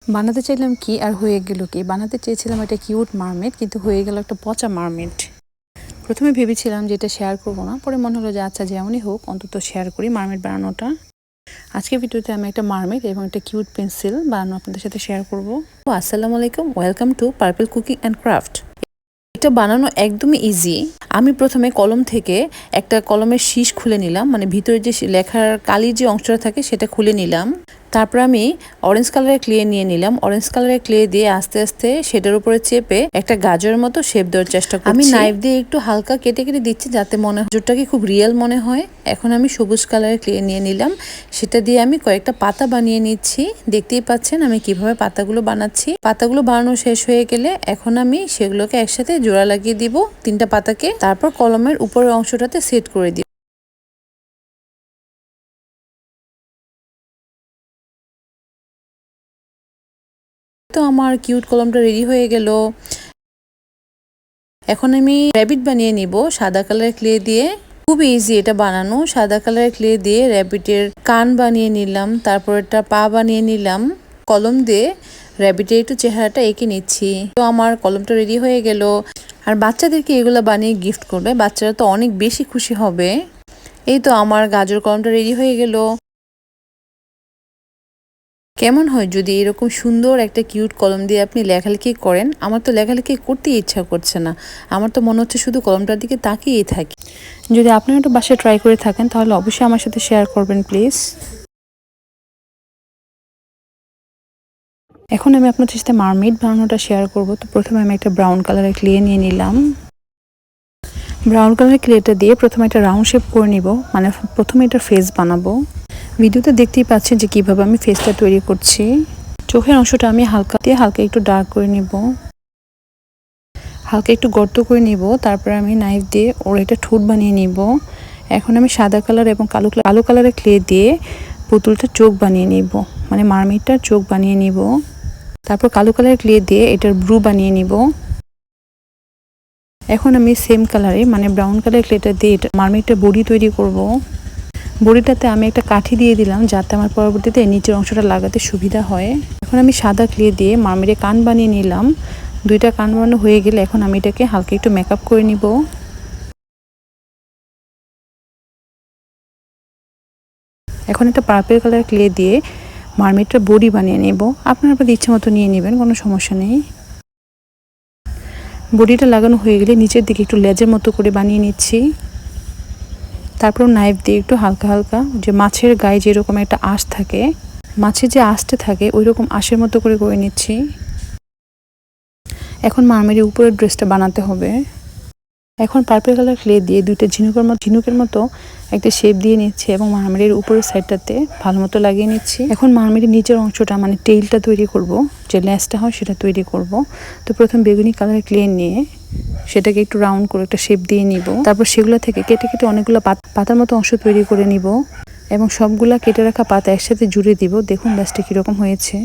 বানাতে চাইলাম কি আর হয়ে গেল কি। বানাতে চেয়েছিলাম একটা কিউট মারমেড, কিন্তু হয়ে গেল একটা পচা মারমেড। প্রথমে ভেবেছিলাম যে এটা শেয়ার করবো না, পরে মনে হলো যে আচ্ছা যেমনই হোক অন্তত শেয়ার করি মারমেড বানানোটা। আজকের ভিডিওতে আমি একটা মারমেড এবং একটা কিউট পেন্সিল বানানো আপনাদের সাথে শেয়ার করবো। আসসালামু আলাইকুম, welcome to purple cooking and craft. এটা বানানো একদমই ইজি। আমি প্রথমে কলম থেকে একটা কলমের শীষ খুলে নিলাম, মানে ভিতরে যে লেখার কালির যে অংশটা থাকে সেটা খুলে নিলাম। তারপর আমি অরেঞ্জ কালারের ক্লে নিয়ে নিলাম। অরেঞ্জ কালারের ক্লে দিয়ে আস্তে আস্তে সেটার উপরে চেপে একটা গাজরের মতো শেপ দেওয়ার চেষ্টা করছি। আমি নাইফ দিয়ে একটু হালকা কেটে কেটে দিচ্ছি যাতে মনে হয় গাজরটাকে খুব রিয়েল মনে হয়। এখন আমি সবুজ কালারের ক্লে নিয়ে নিলাম, সেটা দিয়ে আমি কয়েকটা পাতা বানিয়ে নিচ্ছি। দেখতেই পাচ্ছেন আমি কিভাবে পাতাগুলো বানাচ্ছি। পাতাগুলো বানানো শেষ হয়ে গেলে এখন আমি সেগুলোকে একসাথে জোড়া লাগিয়ে দিব তিনটা পাতাকে। তারপর কলমের উপরের অংশটাতে সেট করে দিব। তো আমার কিউট কলমটা রেডি হয়ে গেল। এখন আমি র্যাবিট বানিয়ে নিব সাদা কালারের ক্লে দিয়ে। খুব ইজি এটা বানানো। সাদা কালারের ক্লে দিয়ে র্যাবিটের কান বানিয়ে নিলাম, তারপর একটা পা বানিয়ে নিলাম। কলম দিয়ে র্যাবিটের একটু চেহারাটা এঁকে নিচ্ছি। তো আমার কলমটা রেডি হয়ে গেল। আর বাচ্চাদেরকে এগুলো বানিয়ে গিফট করবে, বাচ্চারা তো অনেক বেশি খুশি হবে। এই তো আমার গাজর কলমটা রেডি হয়ে গেল। কেমন হয় যদি এরকম সুন্দর একটা কিউট কলম দিয়ে আপনি লেখালেখি করেন? আমার তো লেখালেখি করতেই ইচ্ছা করছে না, আমার তো মনে হচ্ছে শুধু কলমটার দিকে তাকিয়েই থাকি। যদি আপনারা একটু বাসায় ট্রাই করে থাকেন তাহলে অবশ্যই আমার সাথে শেয়ার করবেন প্লিজ। এখন আমি আপনাদের সাথে মারমেড বানানোটা শেয়ার করব। তো প্রথমে আমি একটা ব্রাউন কালারের ক্লে নিয়ে নিলাম। ব্রাউন কালারের ক্লেটা দিয়ে প্রথমে একটা রাউন্ড শেপ করে নিব, মানে প্রথমে এটা ফেস বানাবো। ভিডিওতে দেখতেই পাচ্ছেন যে কিভাবে আমি ফেসটা তৈরি করছি। চোখের অংশটা আমি হালকা একটু ডার্ক করে নিব, হালকা একটু গর্ত করে নিব। তারপরে আমি নাইফ দিয়ে ওর একটা ঠোঁট বানিয়ে নিব। এখন আমি সাদা কালার এবং কালো কালারের ক্লে দিয়ে পুতুলটা চোখ বানিয়ে নিব, মানে মারমেডটার চোখ বানিয়ে নিব। তারপর কালো কালারের ক্লে দিয়ে এটার ব্রু বানিয়ে নিব। এখন আমি সেম কালারে মানে ব্রাউন কালারের ক্লেটা দিয়ে মারমেডটার বডি তৈরি করব। বড়িটাতে আমি একটা কাঠি দিয়ে দিলাম যাতে আমার পরবর্তীতে নিচের অংশটা লাগাতে সুবিধা হয়। এখন আমি সাদা ক্লে দিয়ে মারমেডের কান বানিয়ে নিলাম। দুইটা কান বানানো হয়ে গেলে এখন আমি এটাকে হালকা একটু মেকআপ করে নিব। এখন একটা পার্পল কালার ক্লে দিয়ে মারমেডটার বডি বানিয়ে নেব। আপনারা আপনাদের ইচ্ছা মতো নিয়ে নেবেন, কোনো সমস্যা নেই। বডিটা লাগানো হয়ে গেলে নিচের দিকে একটু লেজের মতো করে বানিয়ে নিচ্ছি। তারপর নাইফ দিয়ে একটু হালকা যে মাছের গায়ে যেরকম একটা আঁশ থাকে, মাছের যে আঁশটা থাকে ওই রকম আঁশের মতো করে নিচ্ছি। এখন মারমেডের উপরের ড্রেসটা বানাতে হবে। এখন পার্পল কালার ক্লে দিয়ে দুইটা ঝিনুকের মতো একটা শেপ দিয়ে নিচ্ছি এবং মারমেডের উপরের সাইডটাতে ভালো মতো লাগিয়ে নিচ্ছি। এখন মারমেডের নিচের অংশটা মানে টেইলটা তৈরি করব, যে লেসটা হয় সেটা তৈরি করব। তো প্রথম বেগুনি কালার ক্লে নিয়ে সেটাকে একটু রাউন্ড করে একটা শেপ দিয়ে নিব। তারপর সেগুলো থেকে কেটে কেটে অনেকগুলো পাতার মতো অংশ তৈরি করে নিব এবং সবগুলা কেটে রাখা পাতা একসাথে জুড়ে দিব। দেখুন লেসটা কীরকম হয়েছে।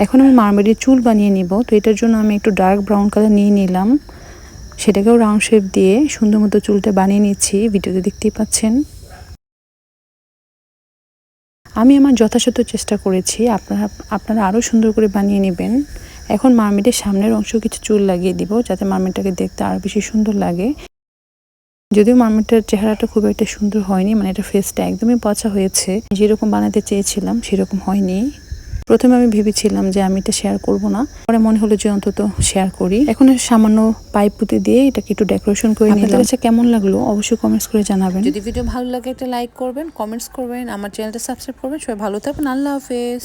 এখন আমি মারমেডের চুল বানিয়ে নিব। তো এটার জন্য আমি একটু ডার্ক ব্রাউন কালার নিয়ে নিলাম, সেটাকেও রাউন্ড শেপ দিয়ে সুন্দর মতো চুলটা বানিয়ে নিচ্ছি। ভিডিওতে দেখতেই পাচ্ছেন। আমি আমার যথাসাধ্য চেষ্টা করেছি, আপনারা আরও সুন্দর করে বানিয়ে নেবেন। এখন মারমেডের সামনের অংশ কিছু চুল লাগিয়ে দিব যাতে মারমেডটাকে দেখতে আরও বেশি সুন্দর লাগে। যদিও মারমেডটার চেহারাটা খুব একটা সুন্দর হয়নি, মানে এটা ফেসটা একদমই পচা হয়েছে। যেরকম বানাতে চেয়েছিলাম সেরকম হয়নি। প্রথমে আমি ভেবেছিলাম যে আমি এটা শেয়ার করব না, পরে মনে হলো যে অন্তত শেয়ার করি। এখন সামান্য পাইপ পুঁতে দিয়ে এটাকে একটু ডেকোরেশন করে নিলাম। আপনাদের কাছে কেমন লাগলো অবশ্যই কমেন্টস করে জানাবেন। যদি ভিডিও ভালো লাগে একটা লাইক করবেন, কমেন্টস করবেন, আমার চ্যানেলটা সাবস্ক্রাইব করবেন। সবাই ভালো থাকবেন। আল্লাহ হাফেজ।